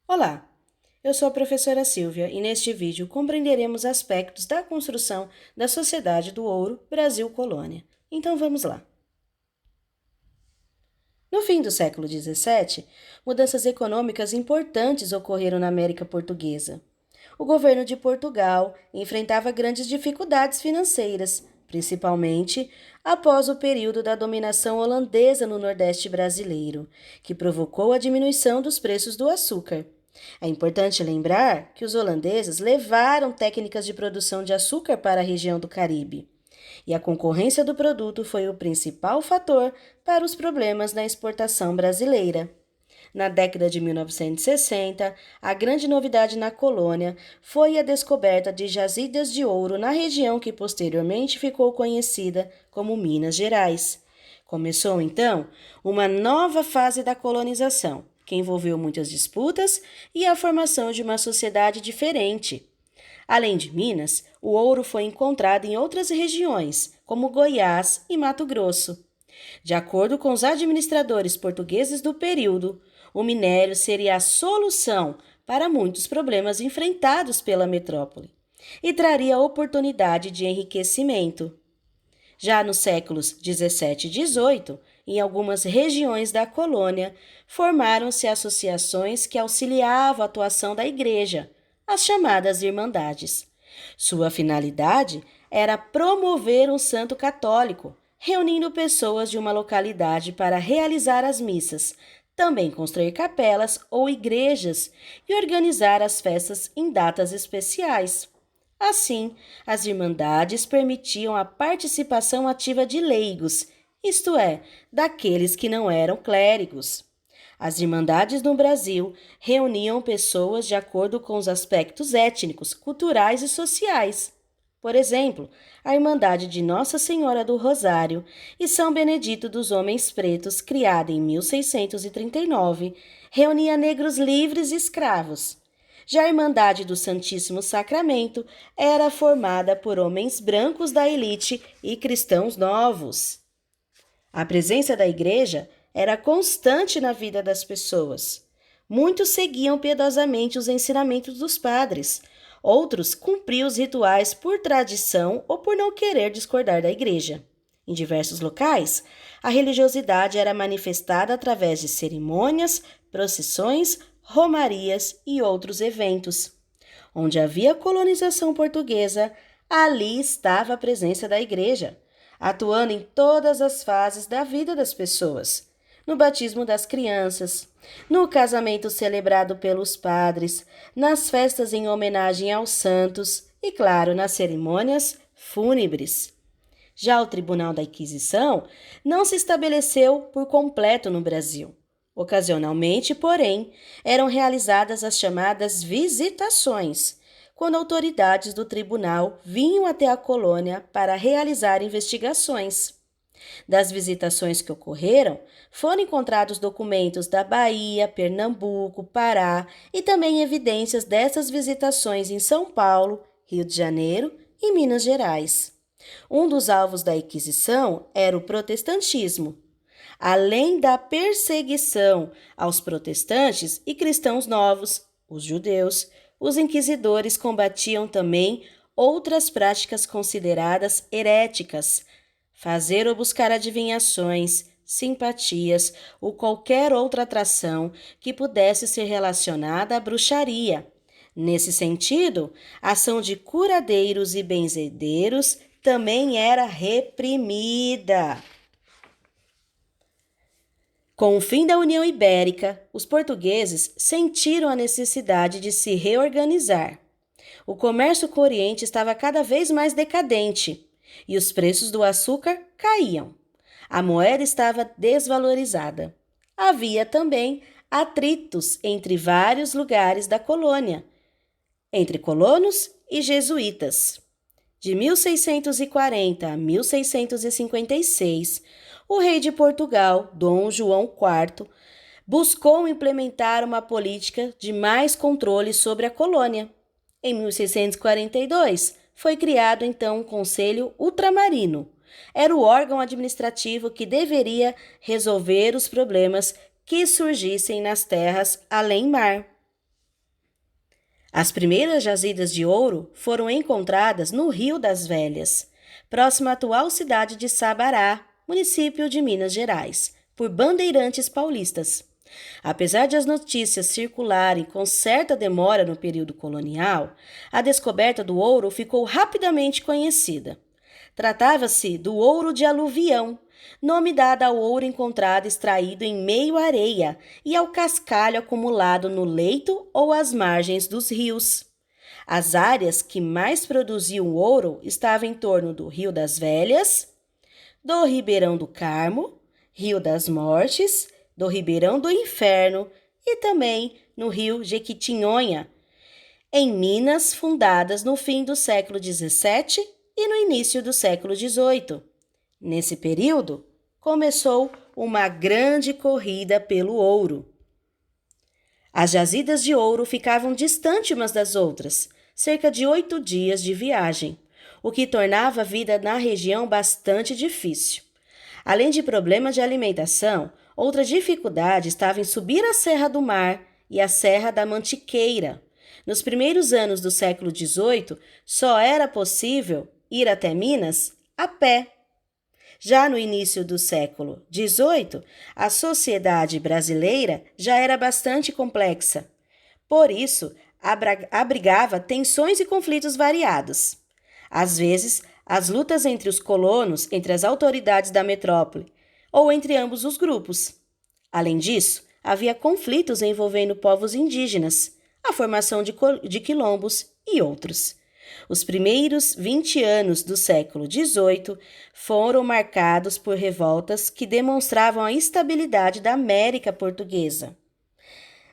Olá, eu sou a professora Silvia e neste vídeo compreenderemos aspectos da construção da Sociedade do Ouro Brasil-Colônia. Então vamos lá. No fim do século XVII, mudanças econômicas importantes ocorreram na América Portuguesa. O governo de Portugal enfrentava grandes dificuldades financeiras, principalmente após o período da dominação holandesa no Nordeste brasileiro, que provocou a diminuição dos preços do açúcar. É importante lembrar que os holandeses levaram técnicas de produção de açúcar para a região do Caribe, e a concorrência do produto foi o principal fator para os problemas na exportação brasileira. Na década de 1960, a grande novidade na colônia foi a descoberta de jazidas de ouro na região que posteriormente ficou conhecida como Minas Gerais. Começou, então, uma nova fase da colonização, que envolveu muitas disputas e a formação de uma sociedade diferente. Além de Minas, o ouro foi encontrado em outras regiões, como Goiás e Mato Grosso. De acordo com os administradores portugueses do período, o minério seria a solução para muitos problemas enfrentados pela metrópole e traria oportunidade de enriquecimento. Já nos séculos 17 e 18, em algumas regiões da colônia, formaram-se associações que auxiliavam a atuação da igreja, as chamadas Irmandades. Sua finalidade era promover um santo católico, reunindo pessoas de uma localidade para realizar as missas, também construir capelas ou igrejas e organizar as festas em datas especiais. Assim, as Irmandades permitiam a participação ativa de leigos, isto é, daqueles que não eram clérigos. As Irmandades no Brasil reuniam pessoas de acordo com os aspectos étnicos, culturais e sociais. Por exemplo, a Irmandade de Nossa Senhora do Rosário e São Benedito dos Homens Pretos, criada em 1639, reunia negros livres e escravos. Já a Irmandade do Santíssimo Sacramento era formada por homens brancos da elite e cristãos novos. A presença da igreja era constante na vida das pessoas. Muitos seguiam piedosamente os ensinamentos dos padres, outros cumpriam os rituais por tradição ou por não querer discordar da igreja. Em diversos locais, a religiosidade era manifestada através de cerimônias, procissões, romarias e outros eventos. Onde havia colonização portuguesa, ali estava a presença da igreja, atuando em todas as fases da vida das pessoas. No batismo das crianças, no casamento celebrado pelos padres, nas festas em homenagem aos santos e, claro, nas cerimônias fúnebres. Já o Tribunal da Inquisição não se estabeleceu por completo no Brasil. Ocasionalmente, porém, eram realizadas as chamadas visitações, quando autoridades do tribunal vinham até a colônia para realizar investigações. Das visitações que ocorreram, foram encontrados documentos da Bahia, Pernambuco, Pará e também evidências dessas visitações em São Paulo, Rio de Janeiro e Minas Gerais. Um dos alvos da Inquisição era o protestantismo. Além da perseguição aos protestantes e cristãos novos, os judeus, os inquisidores combatiam também outras práticas consideradas heréticas, fazer ou buscar adivinhações, simpatias ou qualquer outra atração que pudesse ser relacionada à bruxaria. Nesse sentido, a ação de curadeiros e benzedeiros também era reprimida. Com o fim da União Ibérica, os portugueses sentiram a necessidade de se reorganizar. O comércio com o Oriente estava cada vez mais decadente e os preços do açúcar caíam. A moeda estava desvalorizada. Havia também atritos entre vários lugares da colônia, entre colonos e jesuítas. De 1640 a 1656, o rei de Portugal, Dom João IV, buscou implementar uma política de mais controle sobre a colônia. Em 1642, foi criado então um Conselho Ultramarino. Era o órgão administrativo que deveria resolver os problemas que surgissem nas terras além mar. As primeiras jazidas de ouro foram encontradas no Rio das Velhas, próximo à atual cidade de Sabará, município de Minas Gerais, por bandeirantes paulistas. Apesar de as notícias circularem com certa demora no período colonial, a descoberta do ouro ficou rapidamente conhecida. Tratava-se do ouro de aluvião, nome dado ao ouro encontrado extraído em meio à areia e ao cascalho acumulado no leito ou às margens dos rios. As áreas que mais produziam ouro estavam em torno do Rio das Velhas, do Ribeirão do Carmo, Rio das Mortes, do Ribeirão do Inferno e também no Rio Jequitinhonha, em minas fundadas no fim do século XVII e no início do século XVIII. Nesse período, começou uma grande corrida pelo ouro. As jazidas de ouro ficavam distantes umas das outras, cerca de 8 dias de viagem, o que tornava a vida na região bastante difícil. Além de problemas de alimentação, outra dificuldade estava em subir a Serra do Mar e a Serra da Mantiqueira. Nos primeiros anos do século XVIII, só era possível ir até Minas a pé. Já no início do século XVIII, a sociedade brasileira já era bastante complexa. Por isso, abrigava tensões e conflitos variados. Às vezes, as lutas entre os colonos, entre as autoridades da metrópole, ou entre ambos os grupos. Além disso, havia conflitos envolvendo povos indígenas, a formação de quilombos e outros. Os primeiros 20 anos do século XVIII foram marcados por revoltas que demonstravam a instabilidade da América Portuguesa.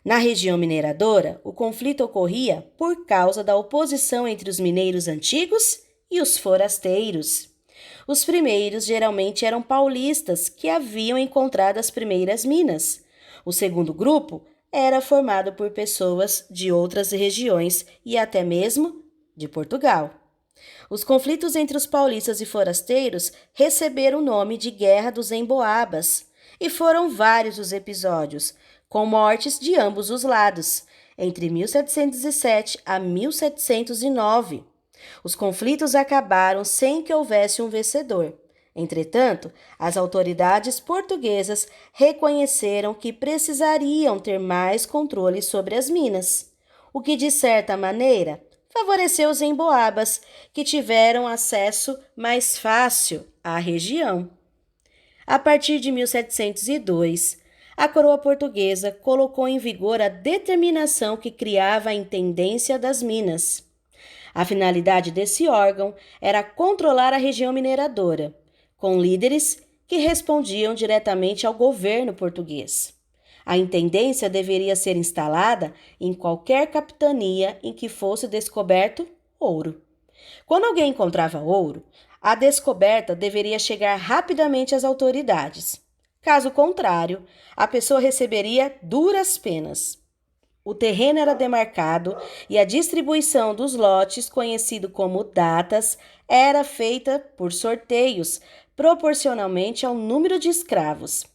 Na região mineradora, o conflito ocorria por causa da oposição entre os mineiros antigos e os forasteiros. Os primeiros geralmente eram paulistas que haviam encontrado as primeiras minas. O segundo grupo era formado por pessoas de outras regiões e até mesmo de Portugal. Os conflitos entre os paulistas e forasteiros receberam o nome de Guerra dos Emboabas, e foram vários os episódios, com mortes de ambos os lados, entre 1707 a 1709. Os conflitos acabaram sem que houvesse um vencedor. Entretanto, as autoridades portuguesas reconheceram que precisariam ter mais controle sobre as minas, o que, de certa maneira, favoreceu os emboabas, que tiveram acesso mais fácil à região. A partir de 1702, a coroa portuguesa colocou em vigor a determinação que criava a Intendência das Minas. A finalidade desse órgão era controlar a região mineradora, com líderes que respondiam diretamente ao governo português. A intendência deveria ser instalada em qualquer capitania em que fosse descoberto ouro. Quando alguém encontrava ouro, a descoberta deveria chegar rapidamente às autoridades. Caso contrário, a pessoa receberia duras penas. O terreno era demarcado e a distribuição dos lotes, conhecido como datas, era feita por sorteios, proporcionalmente ao número de escravos.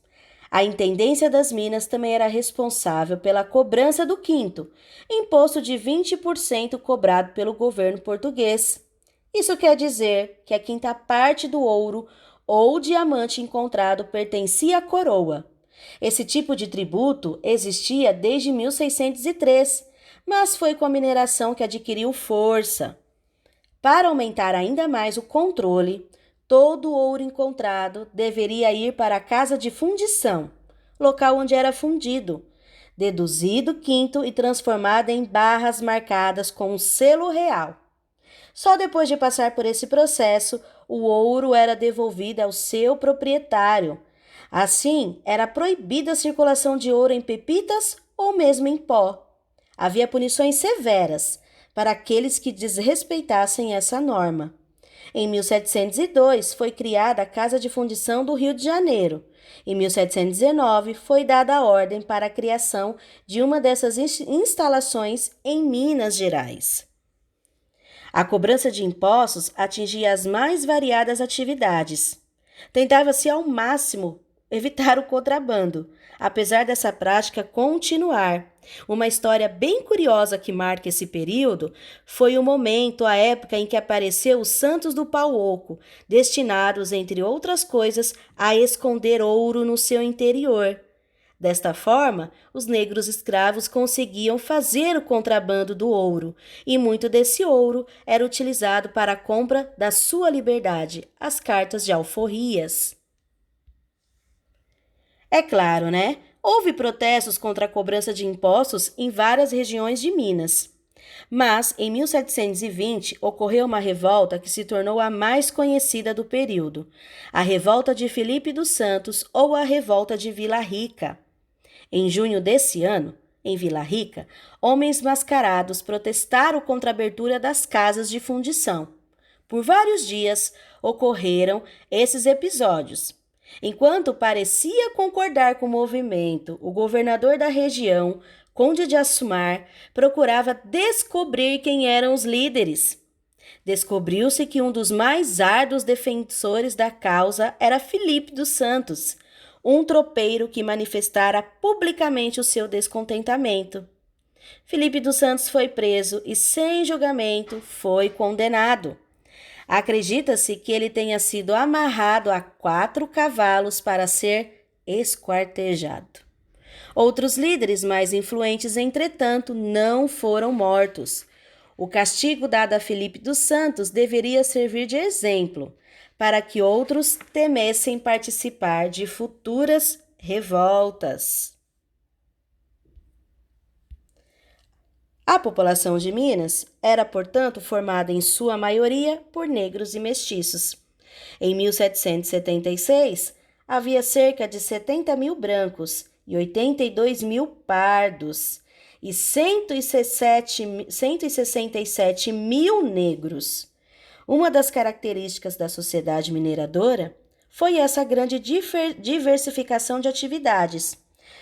A Intendência das Minas também era responsável pela cobrança do quinto, imposto de 20% cobrado pelo governo português. Isso quer dizer que a quinta parte do ouro ou diamante encontrado pertencia à coroa. Esse tipo de tributo existia desde 1603, mas foi com a mineração que adquiriu força. Para aumentar ainda mais o controle, todo o ouro encontrado deveria ir para a casa de fundição, local onde era fundido, deduzido quinto e transformado em barras marcadas com um selo real. Só depois de passar por esse processo, o ouro era devolvido ao seu proprietário. Assim, era proibida a circulação de ouro em pepitas ou mesmo em pó. Havia punições severas para aqueles que desrespeitassem essa norma. Em 1702, foi criada a Casa de Fundição do Rio de Janeiro. Em 1719, foi dada a ordem para a criação de uma dessas instalações em Minas Gerais. A cobrança de impostos atingia as mais variadas atividades. Tentava-se ao máximo evitar o contrabando, apesar dessa prática continuar. Uma história bem curiosa que marca esse período foi o momento, a época em que apareceu os Santos do Pau Oco, destinados, entre outras coisas, a esconder ouro no seu interior. Desta forma, os negros escravos conseguiam fazer o contrabando do ouro, e muito desse ouro era utilizado para a compra da sua liberdade, as cartas de alforrias. É claro, né? Houve protestos contra a cobrança de impostos em várias regiões de Minas. Mas, em 1720, ocorreu uma revolta que se tornou a mais conhecida do período, a Revolta de Filipe dos Santos ou a Revolta de Vila Rica. Em junho desse ano, em Vila Rica, homens mascarados protestaram contra a abertura das casas de fundição. Por vários dias ocorreram esses episódios. Enquanto parecia concordar com o movimento, o governador da região, Conde de Assumar, procurava descobrir quem eram os líderes. Descobriu-se que um dos mais árduos defensores da causa era Filipe dos Santos, um tropeiro que manifestara publicamente o seu descontentamento. Filipe dos Santos foi preso e, sem julgamento, foi condenado. Acredita-se que ele tenha sido amarrado a 4 cavalos para ser esquartejado. Outros líderes mais influentes, entretanto, não foram mortos. O castigo dado a Filipe dos Santos deveria servir de exemplo para que outros temessem participar de futuras revoltas. A população de Minas era, portanto, formada em sua maioria por negros e mestiços. Em 1776, havia cerca de 70 mil brancos e 82 mil pardos e 167 mil negros. Uma das características da sociedade mineradora foi essa grande diversificação de atividades.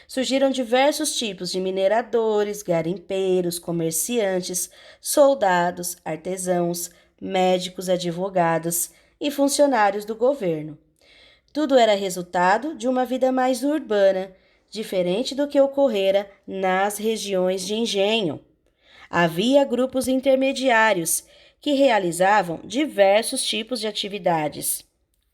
Surgiram diversos tipos de mineradores, garimpeiros, comerciantes, soldados, artesãos, médicos, advogados e funcionários do governo. Tudo era resultado de uma vida mais urbana, diferente do que ocorrera nas regiões de engenho. Havia grupos intermediários que realizavam diversos tipos de atividades.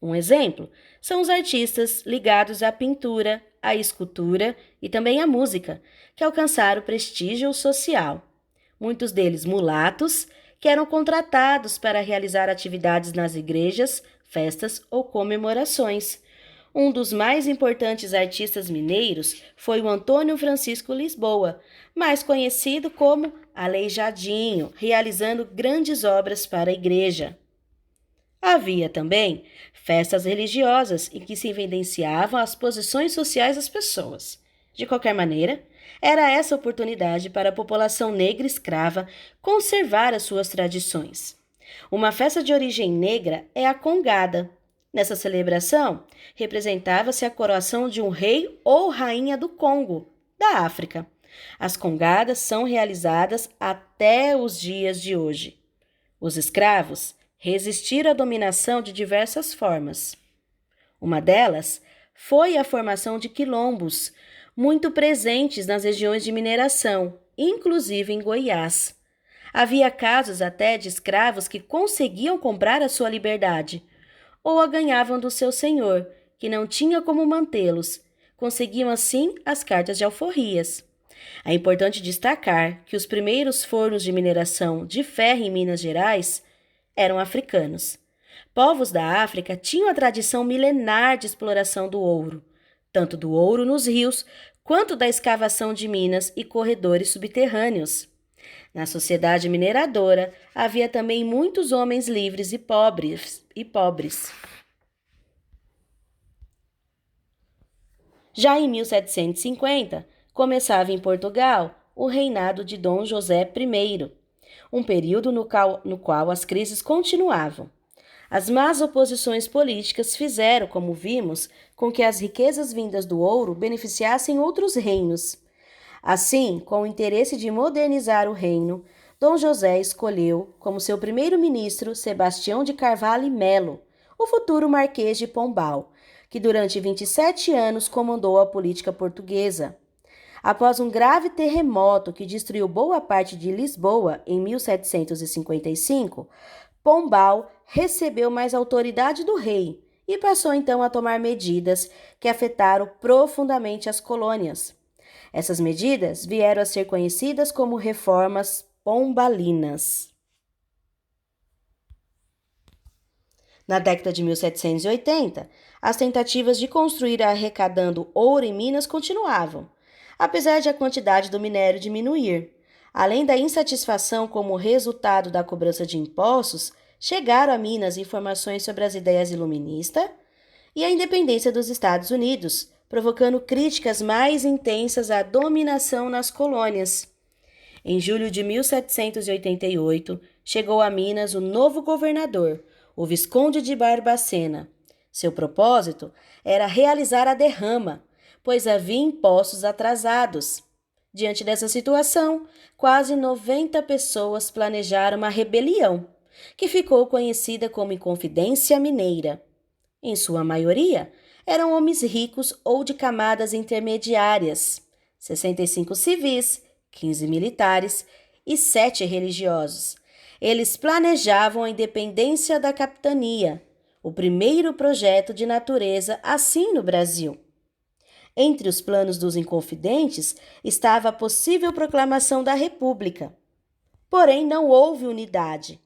Um exemplo são os artistas ligados à pintura, à escultura e também à música, que alcançaram prestígio social. Muitos deles mulatos, que eram contratados para realizar atividades nas igrejas, festas ou comemorações. Um dos mais importantes artistas mineiros foi o Antônio Francisco Lisboa, mais conhecido como Aleijadinho, realizando grandes obras para a igreja. Havia também festas religiosas em que se evidenciavam as posições sociais das pessoas. De qualquer maneira, era essa oportunidade para a população negra escrava conservar as suas tradições. Uma festa de origem negra é a congada. Nessa celebração, representava-se a coroação de um rei ou rainha do Congo, da África. As congadas são realizadas até os dias de hoje. Os escravos resistiram à dominação de diversas formas. Uma delas foi a formação de quilombos, muito presentes nas regiões de mineração, inclusive em Goiás. Havia casos até de escravos que conseguiam comprar a sua liberdade, ou a ganhavam do seu senhor, que não tinha como mantê-los. Conseguiam assim as cartas de alforrias. É importante destacar que os primeiros fornos de mineração de ferro em Minas Gerais eram africanos. Povos da África tinham a tradição milenar de exploração do ouro, tanto do ouro nos rios quanto da escavação de minas e corredores subterrâneos. Na sociedade mineradora, havia também muitos homens livres e pobres. Já em 1750, começava em Portugal o reinado de Dom José I, um período no qual as crises continuavam. As más oposições políticas fizeram, como vimos, com que as riquezas vindas do ouro beneficiassem outros reinos. Assim, com o interesse de modernizar o reino, Dom José escolheu como seu primeiro-ministro Sebastião de Carvalho e Melo, o futuro Marquês de Pombal, que durante 27 anos comandou a política portuguesa. Após um grave terremoto que destruiu boa parte de Lisboa em 1755, Pombal recebeu mais autoridade do rei e passou então a tomar medidas que afetaram profundamente as colônias. Essas medidas vieram a ser conhecidas como reformas pombalinas. Na década de 1780, as tentativas de construir arrecadando ouro em Minas continuavam, apesar de a quantidade do minério diminuir. Além da insatisfação como resultado da cobrança de impostos, chegaram a Minas informações sobre as ideias iluministas e a independência dos Estados Unidos, provocando críticas mais intensas à dominação nas colônias. Em julho de 1788, chegou a Minas o novo governador, o Visconde de Barbacena. Seu propósito era realizar a derrama, pois havia impostos atrasados. Diante dessa situação, quase 90 pessoas planejaram uma rebelião, que ficou conhecida como Inconfidência Mineira. Em sua maioria, eram homens ricos ou de camadas intermediárias, 65 civis, 15 militares e 7 religiosos. Eles planejavam a independência da capitania, o primeiro projeto de natureza assim no Brasil. Entre os planos dos Inconfidentes estava a possível proclamação da República. Porém, não houve unidade.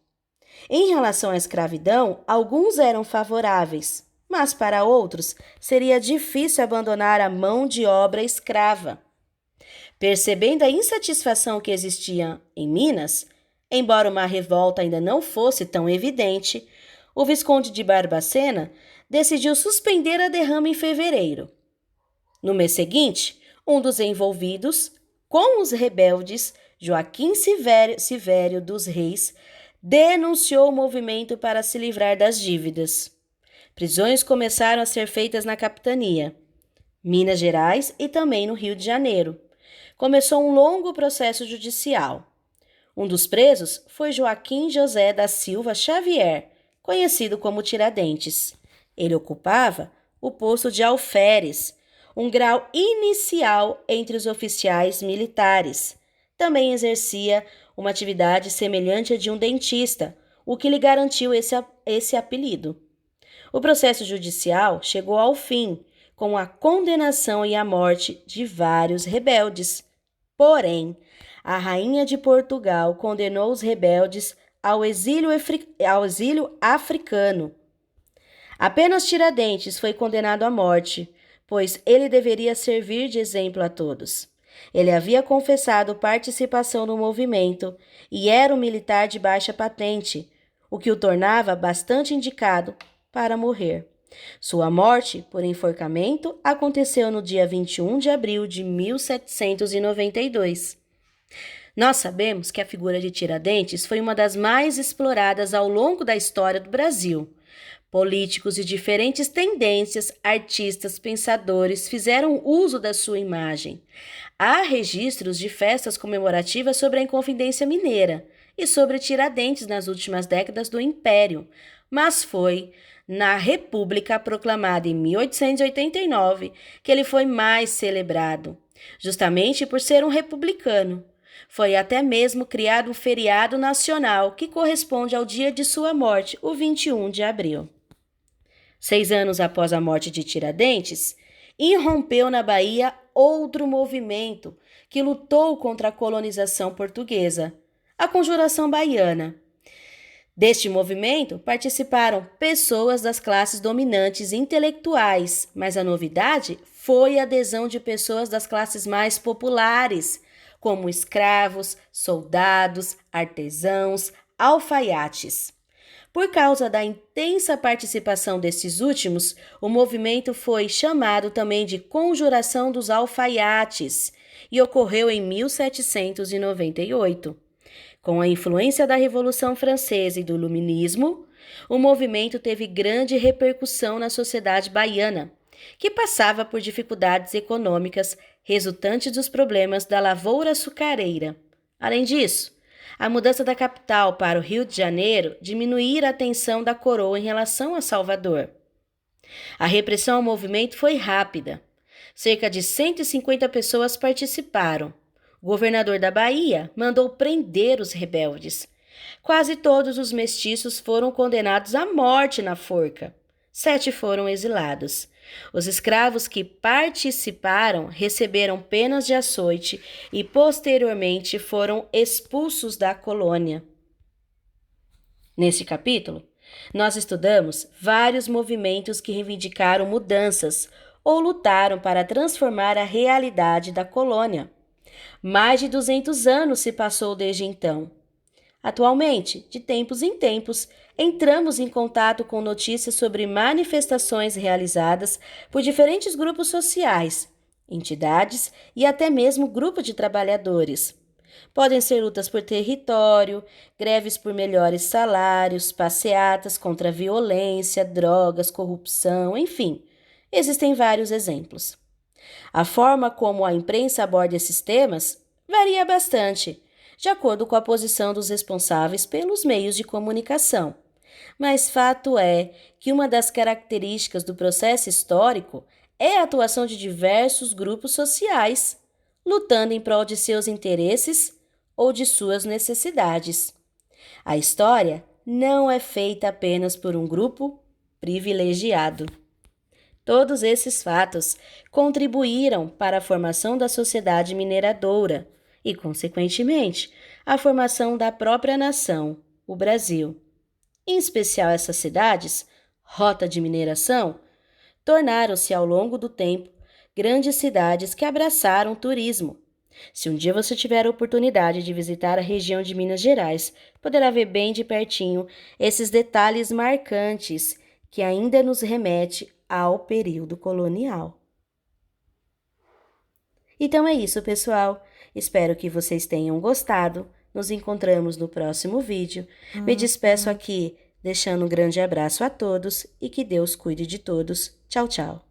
Em relação à escravidão, alguns eram favoráveis, mas para outros seria difícil abandonar a mão de obra escrava. Percebendo a insatisfação que existia em Minas, embora uma revolta ainda não fosse tão evidente, o Visconde de Barbacena decidiu suspender a derrama em fevereiro. No mês seguinte, um dos envolvidos, com os rebeldes, Joaquim Silvério dos Reis, denunciou o movimento para se livrar das dívidas. Prisões começaram a ser feitas na capitania, Minas Gerais e também no Rio de Janeiro. Começou um longo processo judicial. Um dos presos foi Joaquim José da Silva Xavier, conhecido como Tiradentes. Ele ocupava o posto de alferes, um grau inicial entre os oficiais militares. Também exercia uma atividade semelhante à de um dentista, o que lhe garantiu esse apelido. O processo judicial chegou ao fim, com a condenação e a morte de vários rebeldes. Porém, a rainha de Portugal condenou os rebeldes ao exílio africano. Apenas Tiradentes foi condenado à morte, pois ele deveria servir de exemplo a todos. Ele havia confessado participação no movimento e era um militar de baixa patente, o que o tornava bastante indicado para morrer. Sua morte, por enforcamento, aconteceu no dia 21 de abril de 1792. Nós sabemos que a figura de Tiradentes foi uma das mais exploradas ao longo da história do Brasil. Políticos de diferentes tendências, artistas, pensadores fizeram uso da sua imagem. Há registros de festas comemorativas sobre a Inconfidência Mineira e sobre Tiradentes nas últimas décadas do Império, mas foi na República proclamada em 1889 que ele foi mais celebrado, justamente por ser um republicano. Foi até mesmo criado um feriado nacional que corresponde ao dia de sua morte, o 21 de abril. 6 anos após a morte de Tiradentes, irrompeu na Bahia outro movimento que lutou contra a colonização portuguesa, a Conjuração Baiana. Deste movimento participaram pessoas das classes dominantes intelectuais, mas a novidade foi a adesão de pessoas das classes mais populares, como escravos, soldados, artesãos, alfaiates. Por causa da intensa participação desses últimos, o movimento foi chamado também de Conjuração dos Alfaiates e ocorreu em 1798. Com a influência da Revolução Francesa e do Iluminismo, o movimento teve grande repercussão na sociedade baiana, que passava por dificuldades econômicas resultantes dos problemas da lavoura açucareira. Além disso, a mudança da capital para o Rio de Janeiro diminuíra a atenção da coroa em relação a Salvador. A repressão ao movimento foi rápida. Cerca de 150 pessoas participaram. O governador da Bahia mandou prender os rebeldes. Quase todos os mestiços foram condenados à morte na forca. 7 foram exilados. Os escravos que participaram receberam penas de açoite e, posteriormente, foram expulsos da colônia. Neste capítulo, nós estudamos vários movimentos que reivindicaram mudanças ou lutaram para transformar a realidade da colônia. Mais de 200 anos se passou desde então. Atualmente, de tempos em tempos, entramos em contato com notícias sobre manifestações realizadas por diferentes grupos sociais, entidades e até mesmo grupos de trabalhadores. Podem ser lutas por território, greves por melhores salários, passeatas contra a violência, drogas, corrupção, enfim, existem vários exemplos. A forma como a imprensa aborda esses temas varia bastante, de acordo com a posição dos responsáveis pelos meios de comunicação. Mas fato é que uma das características do processo histórico é a atuação de diversos grupos sociais, lutando em prol de seus interesses ou de suas necessidades. A história não é feita apenas por um grupo privilegiado. Todos esses fatos contribuíram para a formação da sociedade mineradora e, consequentemente, a formação da própria nação, o Brasil. Em especial essas cidades, rota de mineração, tornaram-se ao longo do tempo grandes cidades que abraçaram o turismo. Se um dia você tiver a oportunidade de visitar a região de Minas Gerais, poderá ver bem de pertinho esses detalhes marcantes que ainda nos remete ao período colonial. Então é isso, pessoal. Espero que vocês tenham gostado. Nos encontramos no próximo vídeo. Me despeço aqui, deixando um grande abraço a todos e que Deus cuide de todos. Tchau, tchau.